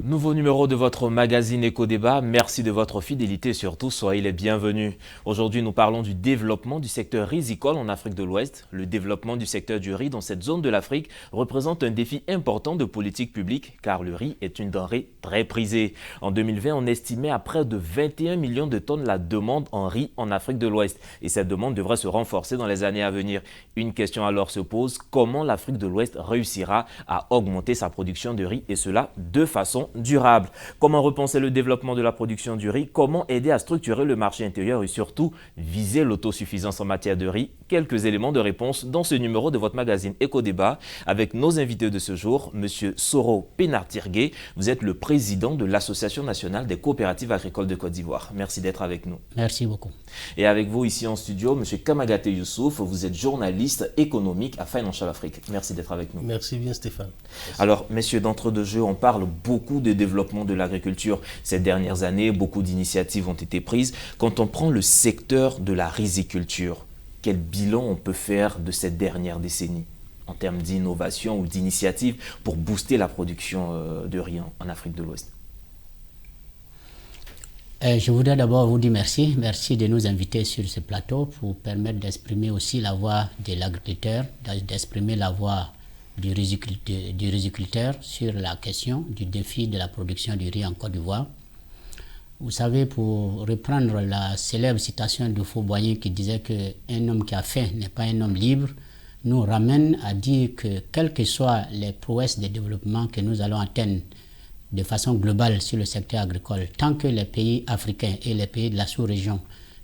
Nouveau numéro de votre magazine Éco-Débat. Merci de votre fidélité et surtout, soyez les bienvenus. Aujourd'hui, nous parlons du développement du secteur risicole en Afrique de l'Ouest. Le développement du secteur du riz dans cette zone de l'Afrique représente un défi important de politique publique car le riz est une denrée très prisée. En 2020, on estimait à près de 21 millions de tonnes la demande en riz en Afrique de l'Ouest. Et cette demande devrait se renforcer dans les années à venir. Une question alors se pose, comment l'Afrique de l'Ouest réussira à augmenter sa production de riz et cela de façon durable. Comment repenser le développement de la production du riz? Comment aider à structurer le marché intérieur et surtout viser l'autosuffisance en matière de riz? Quelques éléments de réponse dans ce numéro de votre magazine Éco-Débat avec nos invités de ce jour, M. Soro Pénartirgué. Vous êtes le président de l'Association nationale des coopératives agricoles de Côte d'Ivoire. Merci d'être avec nous. Merci beaucoup. Et avec vous ici en studio, M. Kamagate Youssouf, vous êtes journaliste économique à Financial Afrique. Merci d'être avec nous. Merci bien Stéphane. Merci. Alors, messieurs, d'entre-deux-jeux, on parle beaucoup de développement de l'agriculture. Ces dernières années, beaucoup d'initiatives ont été prises. Quand on prend le secteur de la riziculture, quel bilan on peut faire de cette dernière décennie en termes d'innovation ou d'initiatives pour booster la production de riz en Afrique de l'Ouest? Je voudrais d'abord vous dire merci. Merci de nous inviter sur ce plateau pour permettre d'exprimer aussi la voix de l'agriculteur, d'exprimer la voix du riziculteur sur la question du défi de la production du riz en Côte d'Ivoire. Vous savez, pour reprendre la célèbre citation de Fauboyant qui disait qu'un homme qui a faim n'est pas un homme libre, nous ramène à dire que quelles que soient les prouesses de développement que nous allons atteindre de façon globale sur le secteur agricole, tant que les pays africains et les pays de la sous-région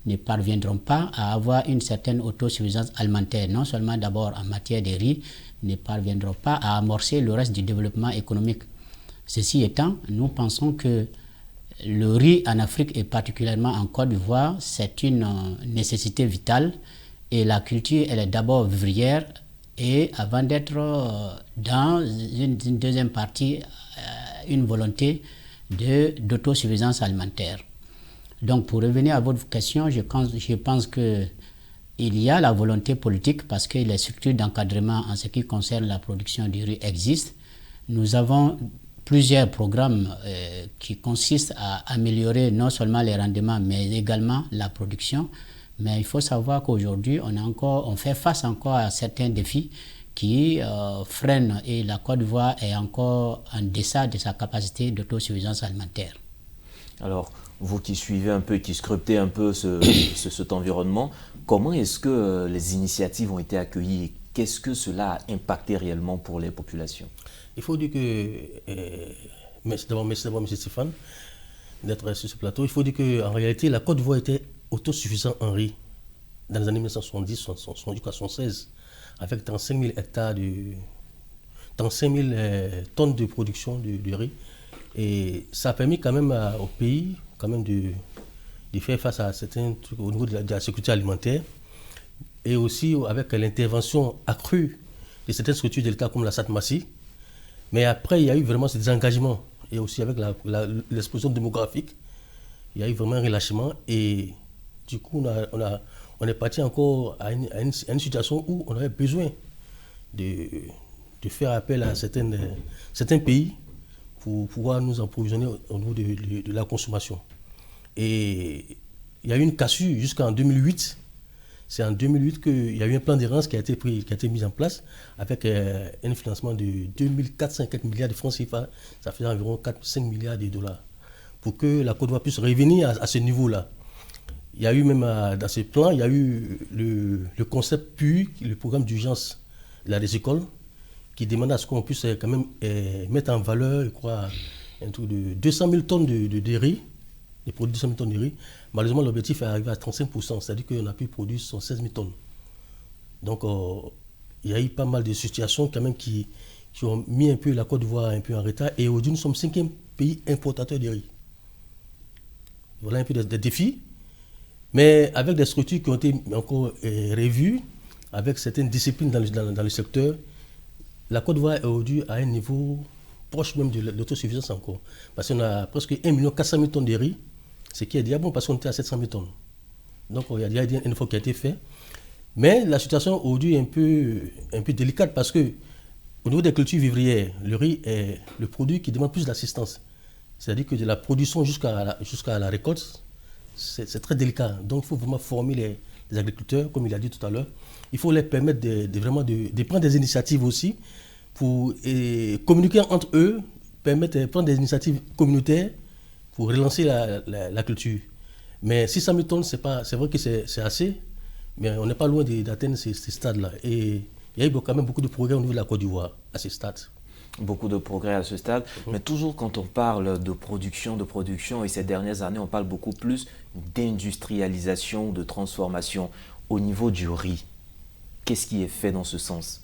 ne parviendront pas à avoir une certaine autosuffisance alimentaire, non seulement d'abord en matière de riz, ne parviendront pas à amorcer le reste du développement économique. Ceci étant, nous pensons que le riz en Afrique et particulièrement en Côte d'Ivoire, c'est une nécessité vitale et la culture, elle est d'abord vivrière et avant d'être dans une deuxième partie, une volonté d'autosuffisance alimentaire. Donc pour revenir à votre question, je pense qu'il y a la volonté politique parce que les structures d'encadrement en ce qui concerne la production du riz existent. Nous avons plusieurs programmes qui consistent à améliorer non seulement les rendements mais également la production. Mais il faut savoir qu'aujourd'hui, on fait face encore à certains défis qui freinent et la Côte d'Ivoire est encore en deçà de sa capacité d'autosuffisance alimentaire. Alors, vous qui suivez un peu, qui scrutez un peu cet environnement, comment est-ce que les initiatives ont été accueillies et qu'est-ce que cela a impacté réellement pour les populations? Il faut dire que, merci d'abord M. Stéphane d'être sur ce plateau, il faut dire qu'en réalité, la Côte d'Ivoire était autosuffisante en riz dans les années 1970, 1976, avec 35 000 hectares 35 000 tonnes de production de riz. Et ça a permis quand même au pays quand même de faire face à certains trucs au niveau de la sécurité alimentaire et aussi avec l'intervention accrue de certaines structures de l'État comme la SATMASI. Mais après, il y a eu vraiment ce désengagement et aussi avec l'explosion démographique, il y a eu vraiment un relâchement et du coup, on est parti encore à une situation où on avait besoin de faire appel à certains pays pour pouvoir nous approvisionner au niveau de la consommation. Et il y a eu une cassure jusqu'en 2008. C'est en 2008 qu'il y a eu un plan d'urgence qui a été mis en place avec un financement de 2405 milliards de francs CFA. Ça faisait environ 4-5 milliards de dollars pour que la Côte d'Ivoire puisse revenir à ce niveau-là. Il y a eu même dans ce plan, il y a eu le concept PUI, le programme d'urgence de la risicole, qui demande à ce qu'on puisse quand même mettre en valeur, je crois, un truc de 200 000 tonnes de riz, des produits 200 000 tonnes de riz. Malheureusement, l'objectif est arrivé à 35%, c'est-à-dire qu'on a pu produire 116 000 tonnes. Donc, il y a eu pas mal de situations quand même qui ont mis un peu la Côte d'Ivoire un peu en retard. Et aujourd'hui, nous sommes le 5e pays importateur de riz. Voilà un peu des défis. Mais avec des structures qui ont été encore revues, avec certaines disciplines dans le secteur, la Côte d'Ivoire est aujourd'hui à un niveau proche même de l'autosuffisance encore. Parce qu'on a presque 1 400 000 tonnes de riz, ce qui est déjà bon parce qu'on était à 700 000 tonnes. Donc il y a déjà un effort qui a été fait. Mais la situation aujourd'hui est un peu délicate parce que au niveau des cultures vivrières, le riz est le produit qui demande plus d'assistance. C'est-à-dire que de la production jusqu'à la récolte, c'est très délicat. Donc, il faut vraiment former les agriculteurs, comme il a dit tout à l'heure. Il faut les permettre de prendre des initiatives aussi pour communiquer entre eux, prendre des initiatives communautaires pour relancer la culture. Mais 600 000 tonnes, c'est vrai que c'est assez, mais on n'est pas loin d'atteindre ces stades-là. Et il y a eu quand même beaucoup de progrès au niveau de la Côte d'Ivoire à ce stade. Beaucoup de progrès à ce stade, mais toujours quand on parle de production, et ces dernières années, on parle beaucoup plus d'industrialisation, de transformation au niveau du riz. Qu'est-ce qui est fait dans ce sens?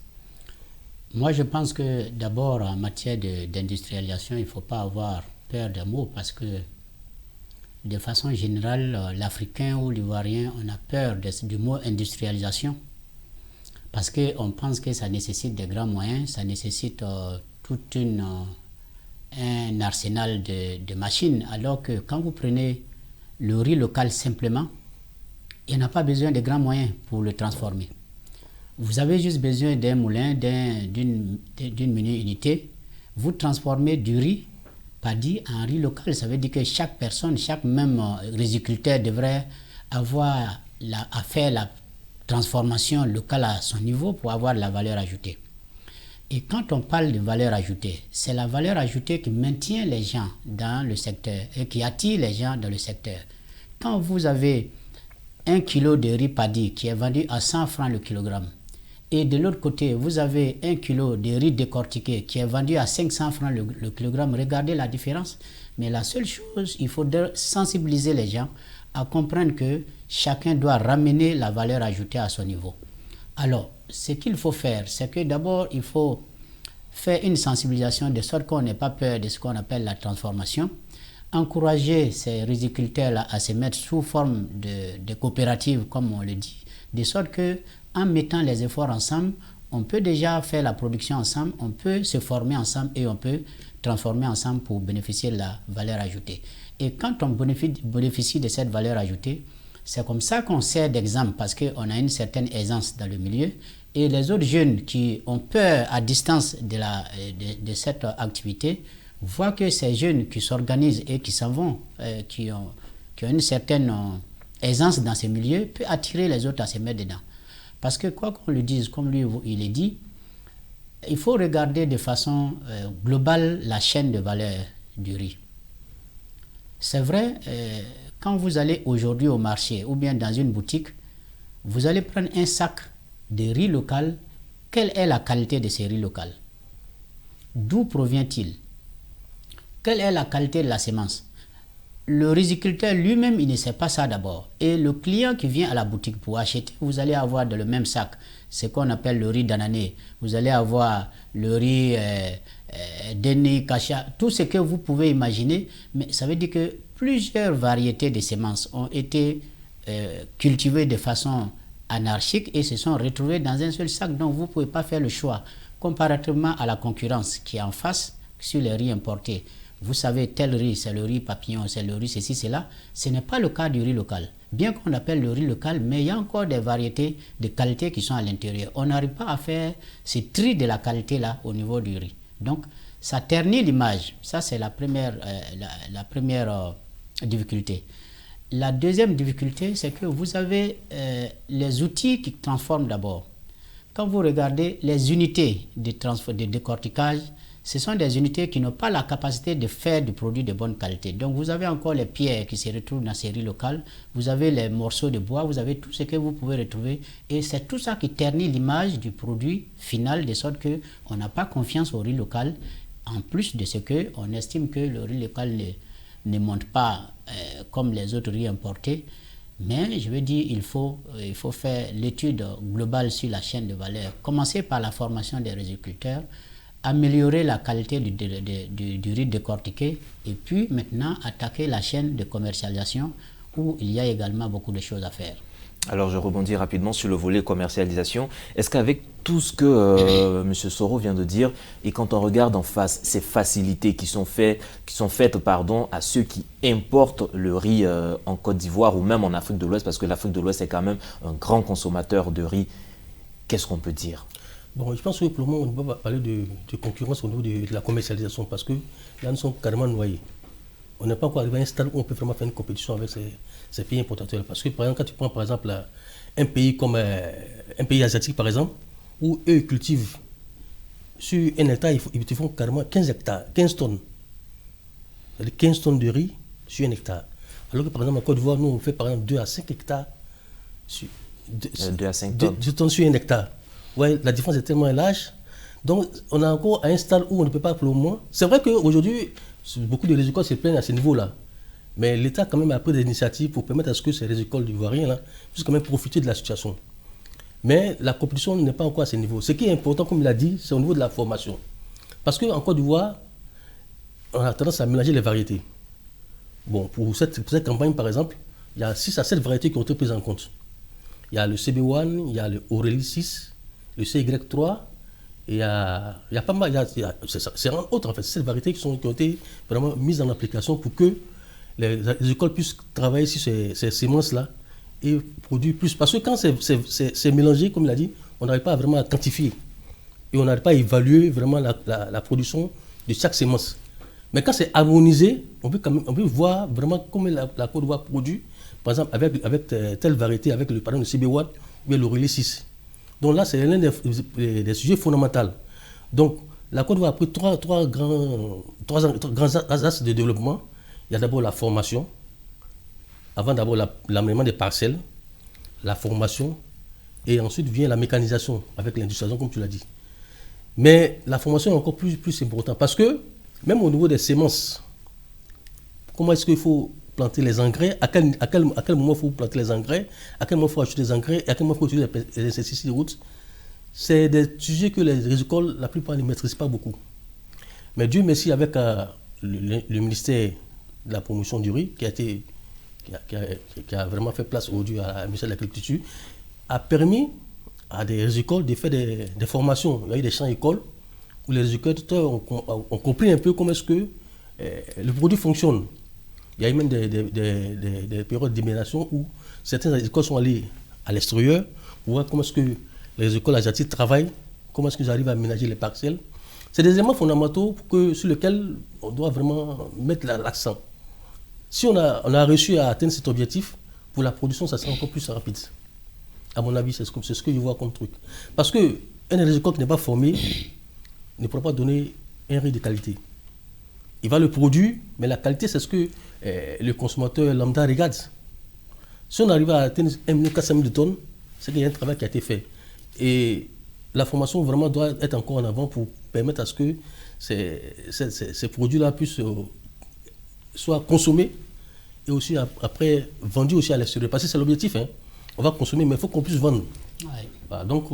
Moi, je pense que d'abord, en matière d'industrialisation, il ne faut pas avoir peur des mots parce que de façon générale, l'Africain ou l'Ivoirien, on a peur du mot industrialisation parce qu'on pense que ça nécessite des grands moyens, ça nécessite tout un arsenal de machines, alors que quand vous prenez le riz local simplement, il n'a pas besoin de grands moyens pour le transformer. Vous avez juste besoin d'un moulin, d'une mini-unité. Vous transformez du riz paddy en riz local. Ça veut dire que chaque personne, chaque même riziculteur devrait avoir à faire la transformation locale à son niveau pour avoir la valeur ajoutée. Et quand on parle de valeur ajoutée, c'est la valeur ajoutée qui maintient les gens dans le secteur et qui attire les gens dans le secteur. Quand vous avez 1 kilo de riz paddy qui est vendu à 100 francs le kilogramme, et de l'autre côté, vous avez 1 kilo de riz décortiqué qui est vendu à 500 francs le kilogramme, regardez la différence. Mais la seule chose, il faut sensibiliser les gens à comprendre que chacun doit ramener la valeur ajoutée à son niveau. Alors, ce qu'il faut faire, c'est que d'abord, il faut faire une sensibilisation de sorte qu'on n'ait pas peur de ce qu'on appelle la transformation, encourager ces riziculteurs à se mettre sous forme de coopératives, comme on le dit, de sorte qu'en mettant les efforts ensemble, on peut déjà faire la production ensemble, on peut se former ensemble et on peut transformer ensemble pour bénéficier de la valeur ajoutée. Et quand on bénéficie de cette valeur ajoutée, c'est comme ça qu'on sert d'exemple parce qu'on a une certaine aisance dans le milieu et les autres jeunes qui ont peur à distance de cette activité voient que ces jeunes qui s'organisent et qui s'en vont, qui ont une certaine aisance dans ces milieux, peut attirer les autres à se mettre dedans. Parce que quoi qu'on le dise, comme lui il est dit, il faut regarder de façon globale la chaîne de valeur du riz. C'est vrai, quand vous allez aujourd'hui au marché ou bien dans une boutique, vous allez prendre un sac de riz local. Quelle est la qualité de ce riz local? D'où provient-il? Quelle est la qualité de la semence? Le riziculteur lui-même, il ne sait pas ça d'abord. Et le client qui vient à la boutique pour acheter, vous allez avoir dans le même sac ce qu'on appelle le riz d'anané. Vous allez avoir le riz Deni, Kacha, tout ce que vous pouvez imaginer. Mais ça veut dire que plusieurs variétés de semences ont été cultivées de façon anarchique et se sont retrouvées dans un seul sac. Donc vous ne pouvez pas faire le choix. Comparativement à la concurrence qui est en face sur les riz importés. Vous savez, tel riz, c'est le riz papillon, c'est le riz ceci, cela. Ce n'est pas le cas du riz local. Bien qu'on appelle le riz local, mais il y a encore des variétés de qualité qui sont à l'intérieur. On n'arrive pas à faire ce tri de la qualité là au niveau du riz. Donc, ça ternit l'image. Ça, c'est la première difficulté. La deuxième difficulté, c'est que vous avez les outils qui transforment d'abord. Quand vous regardez les unités de décortiquage, ce sont des unités qui n'ont pas la capacité de faire du produit de bonne qualité. Donc vous avez encore les pierres qui se retrouvent dans ces riz locales, vous avez les morceaux de bois, vous avez tout ce que vous pouvez retrouver et c'est tout ça qui ternit l'image du produit final de sorte qu'on n'a pas confiance au riz local en plus de ce qu'on estime que le riz local ne monte pas comme les autres riz importés. Mais je veux dire, il faut faire l'étude globale sur la chaîne de valeur. Commencer par la formation des riziculteurs, améliorer la qualité du riz décortiqué et puis maintenant attaquer la chaîne de commercialisation où il y a également beaucoup de choses à faire. Alors je rebondis rapidement sur le volet commercialisation. Est-ce qu'avec tout ce que M. Soro vient de dire et quand on regarde en face ces facilités qui sont faites à ceux qui importent le riz en Côte d'Ivoire ou même en Afrique de l'Ouest, parce que l'Afrique de l'Ouest est quand même un grand consommateur de riz, qu'est-ce qu'on peut dire? Bon, je pense que pour le moment, on ne peut pas parler de concurrence au niveau de la commercialisation parce que là, nous sommes carrément noyés. On n'est pas encore arrivé à un stade où on peut vraiment faire une compétition avec ces pays importateurs. Parce que, par exemple, quand tu prends, par exemple, un pays comme un pays asiatique, par exemple, où eux cultivent sur un hectare, ils te font carrément 15 hectares, 15 tonnes. C'est-à-dire 15 tonnes de riz sur un hectare. Alors que, par exemple, en Côte d'Ivoire, nous, on fait, par exemple, 2 à 5 hectares sur, 2 à 5 tonnes. 2 tonnes sur un hectare. Ouais, la différence est tellement large. Donc, on est encore à un stade où on ne peut pas pour le moment. C'est vrai qu'aujourd'hui, beaucoup de rizicoles se plaignent à ce niveau-là. Mais l'État, quand même, a pris des initiatives pour permettre à ce que ces rizicoles ivoiriens puissent quand même profiter de la situation. Mais la compétition n'est pas encore à ce niveau. Ce qui est important, comme il a dit, c'est au niveau de la formation. Parce qu'en Côte d'Ivoire, on a tendance à mélanger les variétés. Bon, pour cette campagne, par exemple, il y a 6 à 7 variétés qui ont été prises en compte. Il y a le CB1, il y a le Aurélie 6, le CY3, et il y a pas mal, c'est un autre en fait, 7 variétés qui ont été vraiment mises en application pour que les écoles puissent travailler sur ces semences-là et produire plus. Parce que quand c'est mélangé, comme il a dit, on n'arrive pas vraiment à quantifier. Et on n'arrive pas à évaluer vraiment la production de chaque semence. Mais quand c'est harmonisé, on peut voir vraiment comment la Côte d'Ivoire produit, par exemple avec telle variété, avec le CB1 ou bien le relais 6. Donc là, c'est l'un des sujets fondamentaux. Donc la Côte d'Ivoire a pris trois grands axes de développement. Il y a d'abord la formation, avant d'abord l'amènement des parcelles, la formation, et ensuite vient la mécanisation avec l'industrialisation, comme tu l'as dit. Mais la formation est encore plus importante parce que même au niveau des semences, comment est-ce qu'il faut planter les engrais, à quel moment il faut planter les engrais, à quel moment il faut acheter les engrais, et à quel moment il faut utiliser les insecticides de route, c'est des sujets que les rizicoles, la plupart, ne maîtrisent pas beaucoup. Mais Dieu merci, avec le ministère de la promotion du riz, qui a vraiment fait place aujourd'hui à la ministère de l'Agriculture, a permis à des rizicoles de faire des formations. Il y a eu des champs-écoles où les riziculteurs ont compris un peu comment est-ce que le produit fonctionne. Il y a eu même des périodes d'immersion où certaines écoles sont allées à l'extérieur pour voir comment est-ce que les écoles asiatiques travaillent, comment est-ce qu'ils arrivent à aménager les parcelles. C'est des éléments fondamentaux sur lesquels on doit vraiment mettre l'accent. Si on a réussi à atteindre cet objectif, pour la production, ça sera encore plus rapide. À mon avis, c'est ce que je vois comme truc. Parce qu'un rizicole qui n'est pas formé ne pourra pas donner un riz de qualité. Il va le produire, mais la qualité, c'est ce que le consommateur lambda regarde. Si on arrive à atteindre 1,4 million de tonnes, c'est qu'il y a un travail qui a été fait. Et la formation vraiment doit être encore en avant pour permettre à ce que ces produits-là puissent soit consommés et aussi après vendus aussi à l'extérieur. Parce que c'est l'objectif. Hein. On va consommer, mais il faut qu'on puisse vendre. Ouais. Voilà, donc,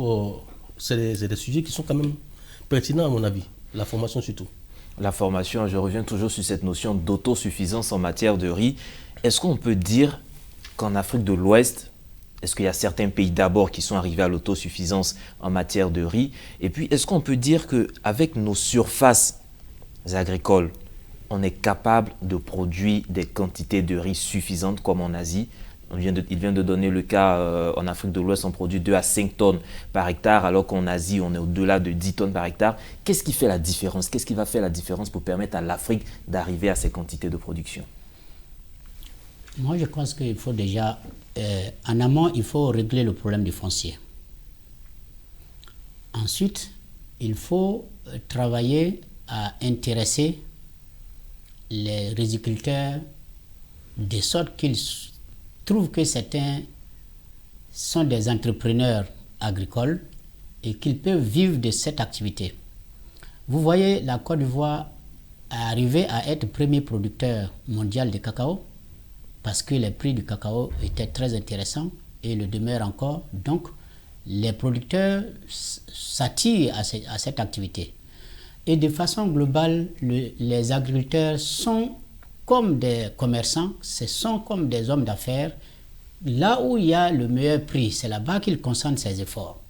c'est des sujets qui sont quand même pertinents à mon avis. La formation surtout. La formation, je reviens toujours sur cette notion d'autosuffisance en matière de riz. Est-ce qu'on peut dire qu'en Afrique de l'Ouest, est-ce qu'il y a certains pays d'abord qui sont arrivés à l'autosuffisance en matière de riz? Et puis, est-ce qu'on peut dire qu'avec nos surfaces agricoles, on est capable de produire des quantités de riz suffisantes comme en Asie? Il vient de donner le cas en Afrique de l'Ouest, on produit 2 à 5 tonnes par hectare, alors qu'en Asie, on est au-delà de 10 tonnes par hectare. Qu'est-ce qui fait la différence? Qu'est-ce qui va faire la différence pour permettre à l'Afrique d'arriver à ces quantités de production? Moi, je pense qu'il faut déjà, en amont, il faut régler le problème du foncier. Ensuite, il faut travailler à intéresser les riziculteurs de sorte qu'ils trouvent que certains sont des entrepreneurs agricoles et qu'ils peuvent vivre de cette activité. Vous voyez, la Côte d'Ivoire est arrivée à être premier producteur mondial de cacao parce que les prix du cacao étaient très intéressants et le demeurent encore. Donc, les producteurs s'attirent à cette activité. Et de façon globale, les agriculteurs sont comme des commerçants, ce sont comme des hommes d'affaires. Là où il y a le meilleur prix, c'est là-bas qu'ils concentrent ses efforts.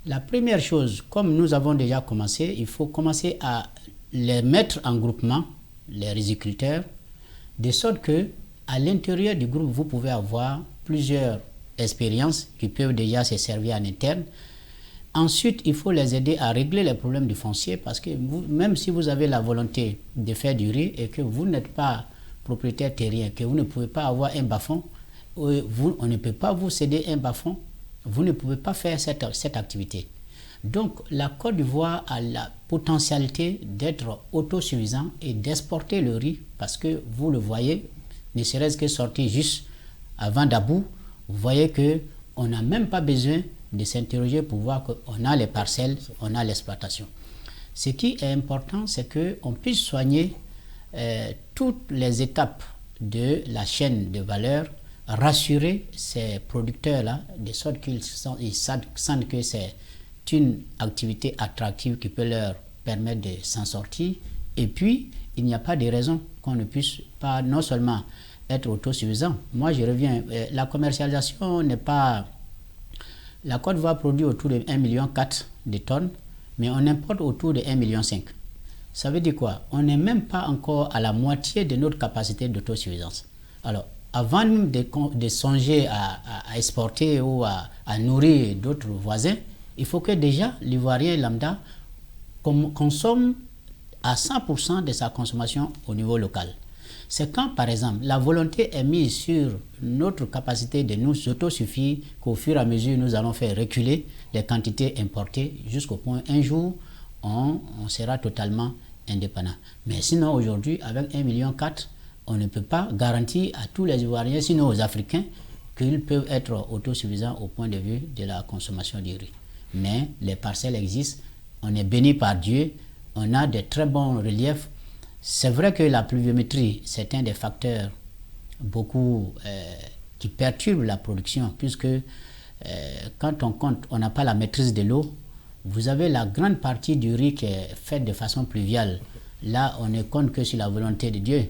La première chose, comme nous avons déjà commencé, il faut commencer à les mettre en groupement, les riziculteurs, de sorte que à l'intérieur du groupe, vous pouvez avoir plusieurs expériences qui peuvent déjà se servir en interne. Ensuite, il faut les aider à régler les problèmes du foncier parce que même si vous avez la volonté de faire du riz et que vous n'êtes pas propriétaire terrien, que vous ne pouvez pas avoir un bas-fond, on ne peut pas vous céder un bas-fond, vous ne pouvez pas faire cette activité. Donc la Côte d'Ivoire a la potentialité d'être autosuffisant et d'exporter le riz, parce que vous le voyez, ne serait-ce que sortir juste avant d'Abou, vous voyez qu'on n'a même pas besoin de s'interroger pour voir qu'on a les parcelles, on a l'exploitation. Ce qui est important, c'est qu'on puisse soigner toutes les étapes de la chaîne de valeur, rassurer ces producteurs-là, de sorte qu'ils sentent que c'est une activité attractive qui peut leur permettre de s'en sortir. Et puis, il n'y a pas de raison qu'on ne puisse pas non seulement être autosuffisant. Moi, je reviens, la commercialisation n'est pas... La Côte d'Ivoire produit autour de 1,4 million de tonnes, mais on importe autour de 1,5 million. Ça veut dire quoi? On n'est même pas encore à la moitié de notre capacité d'autosuffisance. Alors, avant de songer à exporter ou à nourrir d'autres voisins, il faut que déjà l'Ivoirien lambda consomme à 100% de sa consommation au niveau local. C'est quand, par exemple, la volonté est mise sur notre capacité de nous autosuffire qu'au fur et à mesure, nous allons faire reculer les quantités importées jusqu'au point un jour, on sera totalement indépendant. Mais sinon, aujourd'hui, avec 1,4 million, on ne peut pas garantir à tous les Ivoiriens, sinon aux Africains, qu'ils peuvent être autosuffisants au point de vue de la consommation du riz. Mais les parcelles existent, on est béni par Dieu, on a de très bons reliefs. C'est vrai que la pluviométrie, c'est un des facteurs beaucoup qui perturbe la production, puisque quand on compte, on n'a pas la maîtrise de l'eau. Vous avez la grande partie du riz qui est faite de façon pluviale. Là, on ne compte que sur la volonté de Dieu.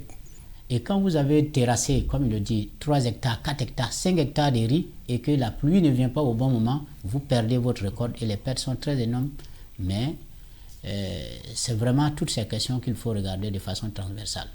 Et quand vous avez terrassé, comme il le dit, 3 hectares, 4 hectares, 5 hectares de riz, et que la pluie ne vient pas au bon moment, vous perdez votre récolte et les pertes sont très énormes. Mais c'est vraiment toutes ces questions qu'il faut regarder de façon transversale.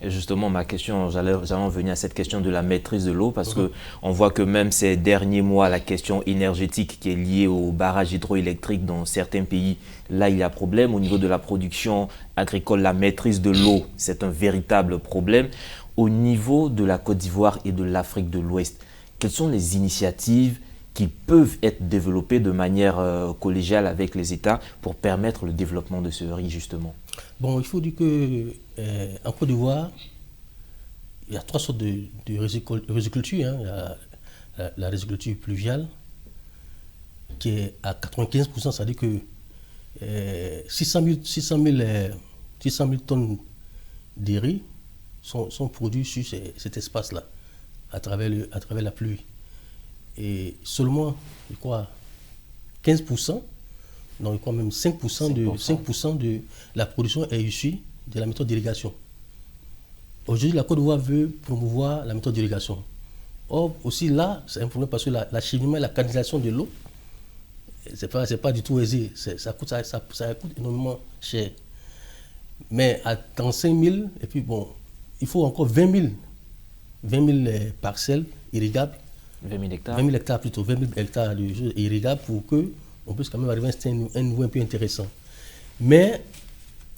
Et justement, ma question, j'allais en venir à cette question de la maîtrise de l'eau, parce qu'on voit que même ces derniers mois, la question énergétique qui est liée aux barrages hydroélectriques dans certains pays, là, il y a problème. Au niveau de la production agricole, la maîtrise de l'eau, c'est un véritable problème. Au niveau de la Côte d'Ivoire et de l'Afrique de l'Ouest, quelles sont les initiatives qui peuvent être développées de manière collégiale avec les États pour permettre le développement de ce riz, justement? Bon, il faut dire qu'en Côte d'Ivoire, il y a 3 sortes de riziculture. Hein. Il y a la riziculture pluviale, qui est à 95%, c'est-à-dire que 600 000 tonnes de riz sont produits sur cet espace-là, à travers la pluie. Et seulement, je crois, 15%, non, je crois même 5% de la production est issue de la méthode d'irrigation. Aujourd'hui, la Côte d'Ivoire veut promouvoir la méthode d'irrigation. Or, aussi là, c'est un problème parce que l'acheminement et la canalisation de l'eau, c'est pas du tout aisé. Ça coûte énormément cher. Mais dans 5 000, et puis bon, il faut encore 20 000 parcelles irrigables. 20 000 hectares. 20 000 hectares plutôt, 20 000 hectares irrigables pour qu'on puisse quand même arriver à un niveau un peu intéressant. Mais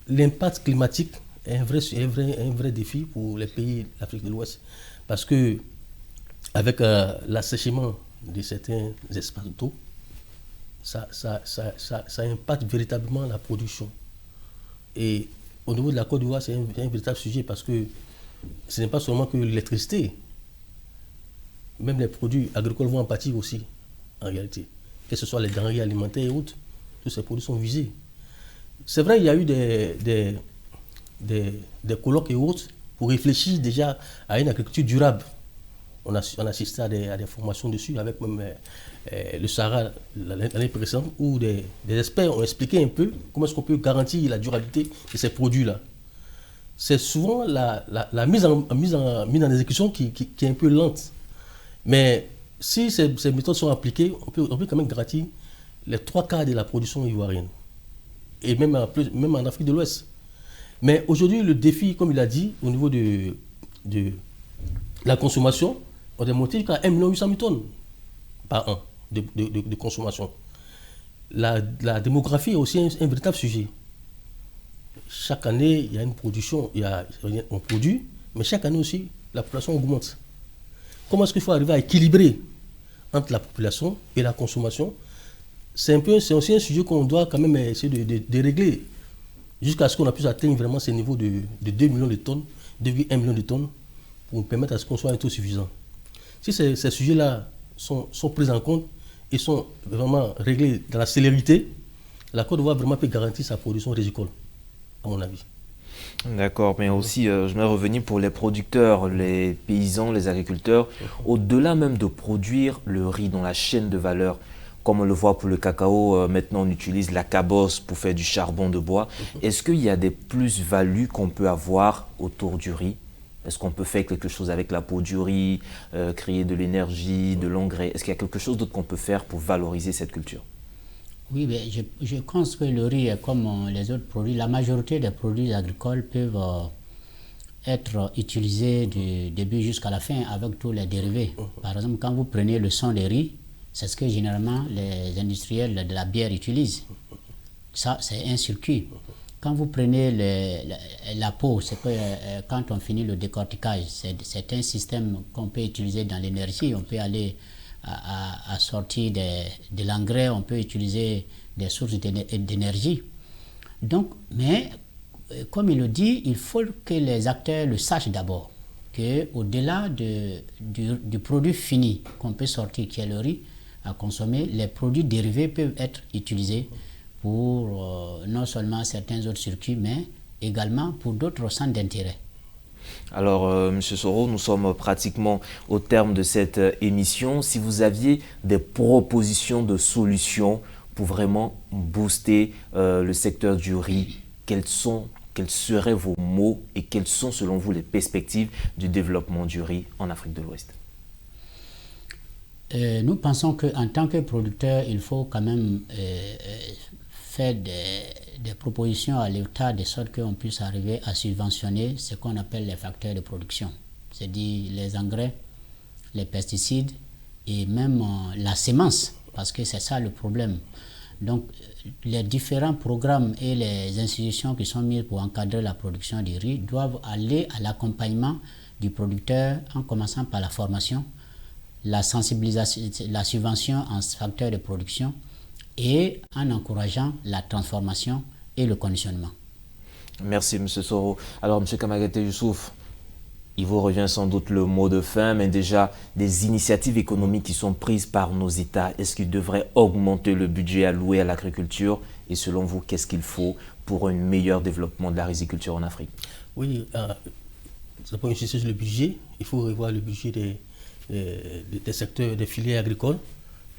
l'impact climatique est un vrai défi pour les pays d'Afrique de l'Ouest. Parce que avec l'assèchement de certains espaces d'eau, ça impacte véritablement la production. Et au niveau de la Côte d'Ivoire, c'est un véritable sujet parce que ce n'est pas seulement que l'électricité, même les produits agricoles vont en pâtir aussi, en réalité. Que ce soit les denrées alimentaires et autres, tous ces produits sont visés. C'est vrai, il y a eu des colloques et autres pour réfléchir déjà à une agriculture durable. On assisté à des formations dessus, avec même le Sahara l'année précédente, où des experts ont expliqué un peu comment est-ce qu'on peut garantir la durabilité de ces produits-là. C'est souvent la mise en exécution qui est un peu lente. Mais si ces méthodes sont appliquées, on peut quand même garantir les 3/4 de la production ivoirienne. Et même en Afrique de l'Ouest. Mais aujourd'hui, le défi, comme il a dit, au niveau de la consommation, on est monté jusqu'à 1,8 million tonnes par an de consommation. La démographie est aussi un véritable sujet. Chaque année, il y a une production, on produit, mais chaque année aussi, la population augmente. Comment est-ce qu'il faut arriver à équilibrer entre la population et la consommation? C'est aussi un sujet qu'on doit quand même essayer de régler jusqu'à ce qu'on puisse atteindre vraiment ces niveaux de 2 millions de tonnes, 2,1 millions de tonnes, pour permettre à ce qu'on soit autosuffisant. Si ces sujets-là sont pris en compte et sont vraiment réglés dans la célérité, la Côte d'Ivoire vraiment peut garantir sa production rizicole, à mon avis. D'accord, mais aussi, je vais revenir pour les producteurs, les paysans, les agriculteurs, au-delà même de produire le riz dans la chaîne de valeur, comme on le voit pour le cacao, maintenant on utilise la cabosse pour faire du charbon de bois. Est-ce qu'il y a des plus-values qu'on peut avoir autour du riz? Est-ce qu'on peut faire quelque chose avec la peau du riz, créer de l'énergie, de l'engrais? Est-ce qu'il y a quelque chose d'autre qu'on peut faire pour valoriser cette culture? Oui, mais je pense que le riz est comme les autres produits. La majorité des produits agricoles peuvent être utilisés du début jusqu'à la fin avec tous les dérivés. Par exemple, quand vous prenez le son des riz, c'est ce que généralement les industriels de la bière utilisent. Ça, c'est un circuit. Quand vous prenez la peau, c'est que quand on finit le décortiquage, c'est un système qu'on peut utiliser dans l'énergie. On peut aller à sortir de l'engrais, on peut utiliser des sources d'énergie. Donc, mais comme il le dit, il faut que les acteurs le sachent d'abord, qu'au-delà du produit fini qu'on peut sortir, qui est le riz, à consommer, les produits dérivés peuvent être utilisés pour non seulement certains autres circuits, mais également pour d'autres centres d'intérêt. Alors, M. Soro, nous sommes pratiquement au terme de cette émission. Si vous aviez des propositions de solutions pour vraiment booster le secteur du riz, quels seraient vos mots et quelles sont selon vous les perspectives du développement du riz en Afrique de l'Ouest? Nous pensons qu'en tant que producteur, il faut quand même faire des propositions à l'État de sorte qu'on puisse arriver à subventionner ce qu'on appelle les facteurs de production. C'est-à-dire les engrais, les pesticides et même la sémence, parce que c'est ça le problème. Donc, les différents programmes et les institutions qui sont mises pour encadrer la production du riz doivent aller à l'accompagnement du producteur en commençant par la formation, la sensibilisation, la subvention en facteurs de production et en encourageant la transformation et le conditionnement. Merci M. Soro. Alors M. Kamagaté Youssouf, il vous revient sans doute le mot de fin, mais déjà des initiatives économiques qui sont prises par nos États, est-ce qu'ils devraient augmenter le budget alloué à l'agriculture? Et selon vous, qu'est-ce qu'il faut pour un meilleur développement de la riziculture en Afrique? Oui, pour insister sur le budget, il faut revoir le budget des secteurs, des filières agricoles.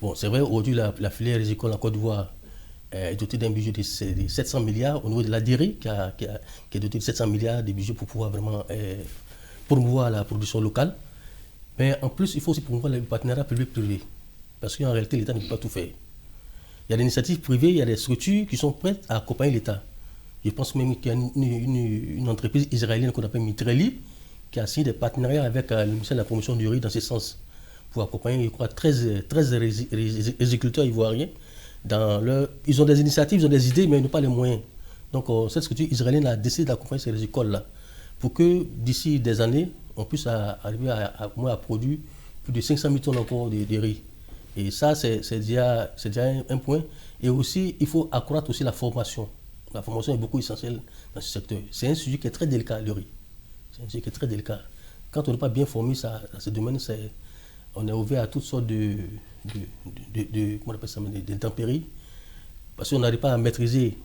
Bon, c'est vrai, aujourd'hui, la filière rizicole en Côte d'Ivoire est dotée d'un budget de 700 milliards au niveau de la DIRI, qui est dotée de 700 milliards de budget pour pouvoir vraiment promouvoir la production locale. Mais en plus, il faut aussi promouvoir le partenariat public-privé. Parce qu'en réalité, l'État ne peut pas tout faire. Il y a des initiatives privées, il y a des structures qui sont prêtes à accompagner l'État. Je pense même qu'il y a une entreprise israélienne qu'on appelle Mitreli, qui a signé des partenariats avec le ministère de la Promotion du riz dans ce sens, pour accompagner, je crois, 13 agriculteurs ivoiriens. Ils ont des initiatives, ils ont des idées, mais ils n'ont pas les moyens. Donc, cette structure israélienne a décidé d'accompagner ces rizicoles-là, pour que d'ici des années, on puisse arriver à produire plus de 500 000 tonnes encore de riz. Et ça, c'est déjà un point. Et aussi, il faut accroître aussi la formation. La formation est beaucoup essentielle dans ce secteur. C'est un sujet qui est très délicat, le riz. C'est un sujet qui est très délicat. Quand on n'est pas bien formé dans ce domaine, on est ouvert à toutes sortes d'intempéries. Parce qu'on n'arrive pas à maîtriser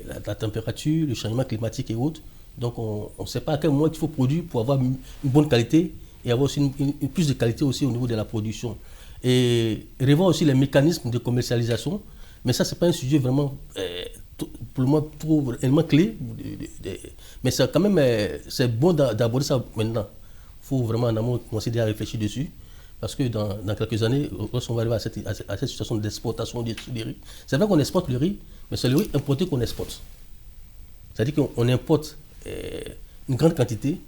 la température, le changement climatique et autres. Donc on ne sait pas à quel moment il faut produire pour avoir une bonne qualité et avoir aussi une plus de qualité aussi au niveau de la production. Et revoir aussi les mécanismes de commercialisation. Mais ça, ce n'est pas un sujet vraiment, pour le moment, trop réellement clé. Mais c'est quand même, c'est bon d'aborder ça maintenant. Il faut vraiment en amont commencer à réfléchir dessus. Parce que dans quelques années, lorsqu'on va arriver à cette situation d'exportation du riz, c'est vrai qu'on exporte le riz, mais c'est le riz importé qu'on exporte. C'est-à-dire qu'on importe une grande quantité,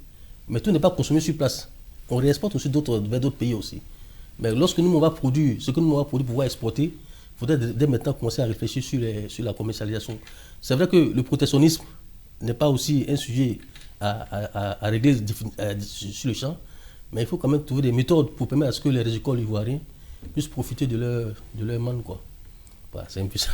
mais tout n'est pas consommé sur place. On réexporte aussi vers d'autres pays aussi. Mais lorsque nous, on va produire, ce que nous, on va produire pour pouvoir exporter, il faudrait dès maintenant commencer à réfléchir sur la commercialisation. C'est vrai que le protectionnisme n'est pas aussi un sujet à régler sur le champ, mais il faut quand même trouver des méthodes pour permettre à ce que les rizicoles ivoiriens puissent profiter de leur manne, quoi. Voilà, c'est un peu ça.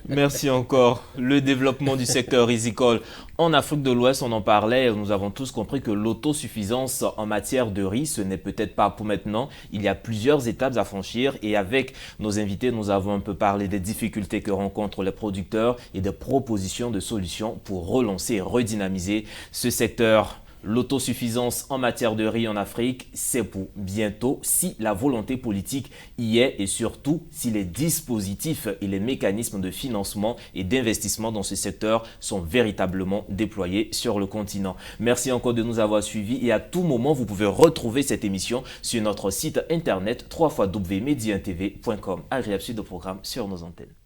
Merci encore. Le développement du secteur rizicole en Afrique de l'Ouest, on en parlait, nous avons tous compris que l'autosuffisance en matière de riz, ce n'est peut-être pas pour maintenant. Il y a plusieurs étapes à franchir et avec nos invités, nous avons un peu parlé des difficultés que rencontrent les producteurs et des propositions de solutions pour relancer et redynamiser ce secteur. L'autosuffisance en matière de riz en Afrique, c'est pour bientôt si la volonté politique y est et surtout si les dispositifs et les mécanismes de financement et d'investissement dans ce secteur sont véritablement déployés sur le continent. Merci encore de nous avoir suivis et à tout moment, vous pouvez retrouver cette émission sur notre site internet www.mediantv.com. Agréable suite de programme sur nos antennes.